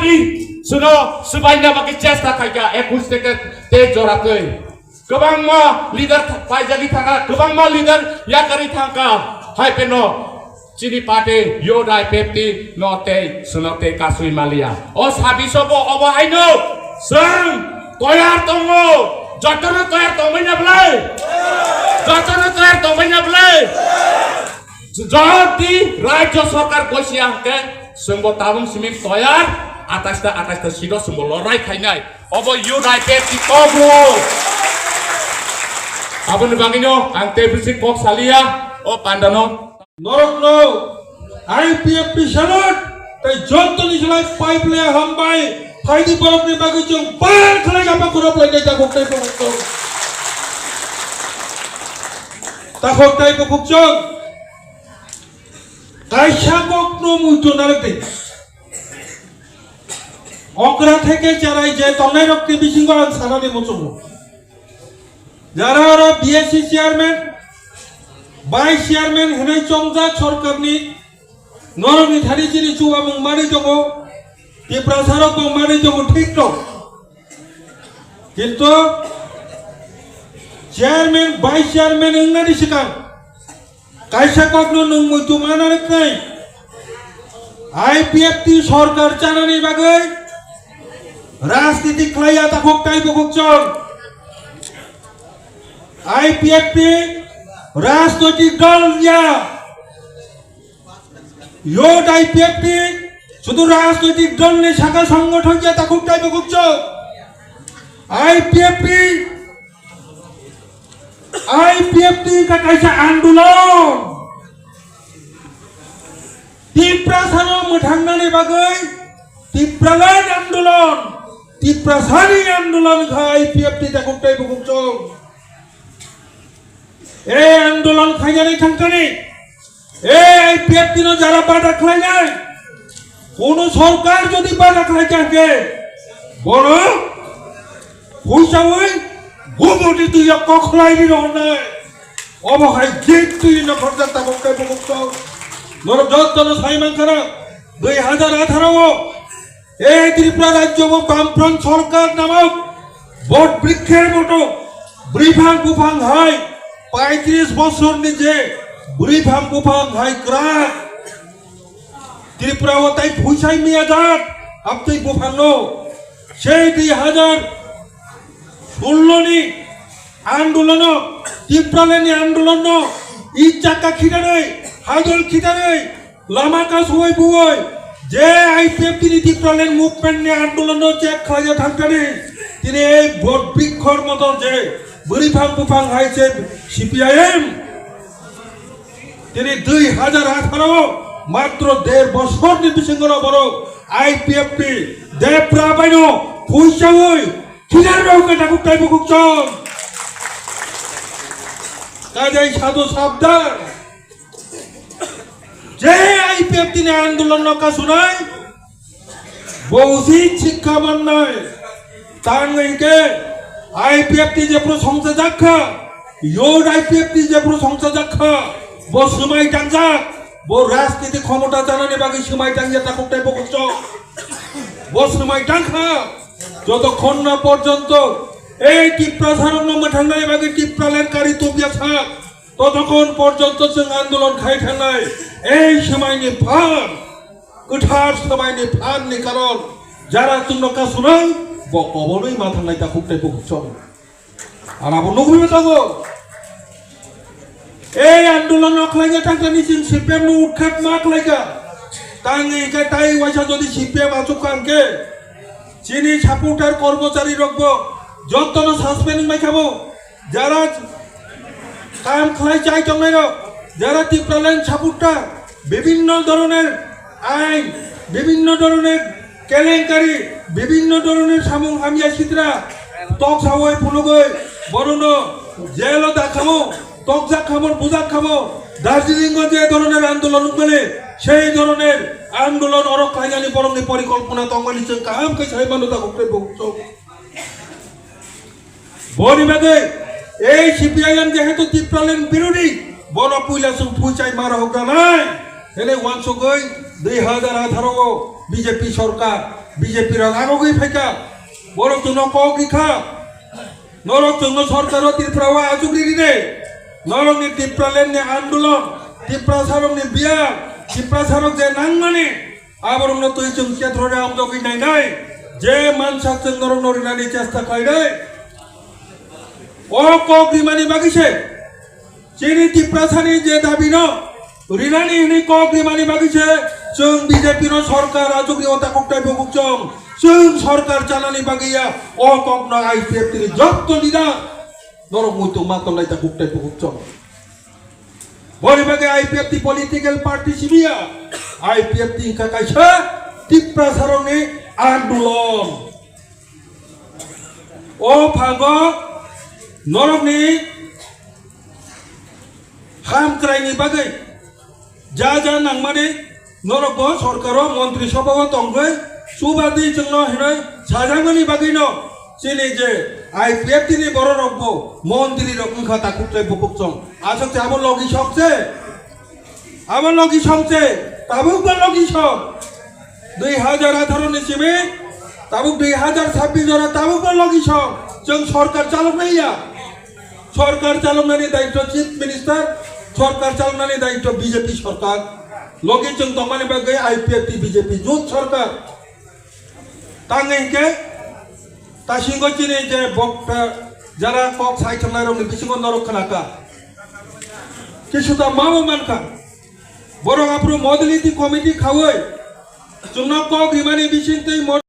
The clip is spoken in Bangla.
party suno sebaiknya pakai cesta kayak 21 থেকে 23 জরাতে गोबां leader पाइजाली थांगा गोबां leader याकारि थांगा हाय पेनो चिनि पार्टी योदाय पेप्ति नते सुनते कासुइ मालिया ओ साबिसबो अबहायनो जों तयार दङ जतनो तयार दंबायना ब्लै जतनो तयार दंबायना ब्लै যদি রাজ্য সরকার কইছিয়াকে जोंबो ताबुं सिमिं तयार 28 सिट जोंबो लराय खायनाय अब इउनाइटेड टिकबो आबोनि बाङैनो आं टेबुलसि कक सालिया ओ पान्दानो नरकनो आईपीएफटी सालत ताई जन्तनि सलाय पाइपले हामबाय फाइदि बरफनि बागै जों बार खालाय गाबा खरबलायनाय दाखकटाय बखुकजों কাইসাগকনো মুইতো নারতে অকরা থেকে চারাই যে তনাই রক্তি বিসিংগল সারানি মচমু যারা ওরা বিএসসি চেয়ারম্যান ভাইস চেয়ারম্যান হেনাই চমজা সরকারনি নরমি থারি চিনি চুয়া মুং মারি জগো টিপ্রা সারক মারি জগো ঠিক তো কিন্তু চেয়ারম্যান ভাইস চেয়ারম্যান ইংনারি সিকাং কাইসা কখনো নং মুইতো মানার নাই আইপিএফটি সরকার চানানি বাগৈ রাজনীতি খাইয়া তাকক টাই বকক চল আইপিএফটি রাজনৈতিক দল ইয়া ইয়োট আইপিএফটি শুধু রাজনৈতিক দল নে শাখা সংগঠন ইয়া তাকক টাই বকক চল आईपीएफटी का कैसा आंदोलन तिप्रासानो मथांनानै बागै तिप्रालान आंदोलन तिप्रासानि आंदोलन का आईपीएफटी दाखकटाय बखुकजों ए आंदोलन खायनानै थांखानि ए आईपीएफटी नो जारा बादा खालायनाय कोनो सरकार जदि बादा खालायखाके बड़ फैसावै गोबोदि तुया कखलायनि रनाय अबहाय गेट तुय न खरजा ताबकटाय बखुकजों नर जतनो साइमान खाना 2018 ए त्रिपुरा राज्य बामफ्रंट सरकार नामक बट बृक्षेर मतो ब्रिफां बुफां हाय 35 বছরনি যে ब्रिफां बुफां हाय क्रा त्रिपुरा ताई फुसाय मिया जात आपतै बुफांनो সেই 2016 आंदोलन तिप्रालेनि आंदोलन इचाका खिदानै हादल खिदानै लामाका सय बुय जे आईपीएफटी नि तिप्रालेन मुभमेंट नि आंदोलन चेक खालाया थांखानि तिनि এই ভোট বৃক্ষর মত যে বরিফাং বুফাং হাইছে সিপিআইএম তিনি 2018 মাত্র 1.5 বছর नि बिसिंगरा बड़ आईपीएफटी देप्रा बायनो फुइसावै खिदार रौके दाखकटाय बखुकजों কাজেই সাধু সাবধান যে আইপিএফটি নে আন্দোলন কাশুনাই বৌসি শিক্ষা মান্নায় তাঙ্গইকে আইপিএফটি যে প্রশংসা যাক্ষা ইয়োড আইপিএফটি যে প্রশংসা যাক্ষা বো সময় টাংজাক বো রাজনীতি ক্ষমতা জানানে বাকি সময় টাংজা তাকটাই বকছ বো সময় টাংখা যতক্ষণ না পর্যন্ত এই টিপ্রাসারণ মথাंनाय बागै टिप्रालेनकारि तबिया थाक ততক্ষণ পর্যন্ত जों आंदोलन खाय थांनाय এই সময়নি ফান गोथार সময়নি फाननि कारण যারা तुमनो कासुनाय बकबनै माथांनाय दाखकटाय बकছ আর আবো নগরিবে থাকো এই আন্দোলন খাইয়া থাকনি जों সিপিএম नो উৎখাত মাখলাইকা তাঙ্গিকা তাই ওয়াইসা যদি সিপিএম আচুকানকে চিনি সাপোর্টার কর্মচারী রকব যতনো সাসপেন্ডিং মাইখাবো যারা কাম খাই চাই তংনাই যারা টিপ্রালেন সাপোর্টার বিভিন্ন ধরনের আইন বিভিন্ন ধরনের কেলেঙ্কারি বিভিন্ন ধরনের সামুং হামিয়া সিদ্রা তক সাওয়াই ফুলগৈ বড়ন জেল দেখাবো তক যা খাবো বুঝা খাবো দার্জিলিং যে ধরনের আন্দোলন করে সেই ধরনের আন্দোলন অরক খাইজানি বরংনি পরিকল্পনা তংমানি जों কাম कै সাইমানো তা গপ্রে বকছ বনিবাদে এই সিপিআইএম যেহেতু টিপ্রালেন বিরোধী বড় পুইলাসুং ফুইচাই মারা হোক নাই এলে ওয়ানসগৈ 2018 বিজেপি সরকার বিজেপি রং আগোগৈ ফাইকা বড় জন্য কক রিখা নরক জন্য সরকার ত্রিপুরা আজুগরি রে নরকনি ত্রিপুরালেন্ডনি আন্দোলন ত্রিপুরা সারকনি বিয়া ত্রিপুরা সারক যে নাংমানে আবরণ তুই जों কেন্দ্রে আমজগি নাই নাই যে মানসাক जों নরক নরিনানি চেষ্টা খাইরে ও কক রিমানি বাগিছে চিনি ত্রিপুরা সানি যে দাবি ন রিনানি নি কক রিমানি বাগিছে जों বিজেপি র সরকার আজুগরি ওতা কোকটাই বকুকচং जों সরকার চালানি বাগিয়া ও কক না আইপিএফ তি যত লিডার নরক মুতো মাতলাই তা কোকটাই বকুকচং বরিবাগে আইপিএফ তি পলিটিক্যাল পার্টি সিবিয়া আইপিএফ তি কাকাইছা ত্রিপুরা সারংনি আন্দোলন ও ভাগ নরকনি হামক্রাইনি বাগে যা যা নাংমানে নরক সরকার মন্ত্রী সভা তংগৈ সুবাদি जोंनो हिनै साजांगनि बागैनो चिनि जे आईपीएफ तिनि बड़ रब्ब मन्दिर रकम खाता कुत्रै बकुकचं आसक आबो लगि सकছে ताबुक लगि सक 2018 नि सिमे ताबुक 2026 जरा ताबुक लगि सक जों सरकार चालकनाया सरकार चालकनायनि दायित्व चीफ मिनिस्टार सरकार चालकनायनि दायित्व बीजेपी सरकार लगि जों तंमानि बागै आईपीएफ ति बीजेपी जुट सरकार तांगैके तासिंगो चिनि जे बक्ता जरा कक साइथंनाय रंनि बिसिंगो नरक खानाका किसुता माबो मानका बरं आप्रो मदलिति कमिटि खावै जोंना कक रिमानि बिसिंतै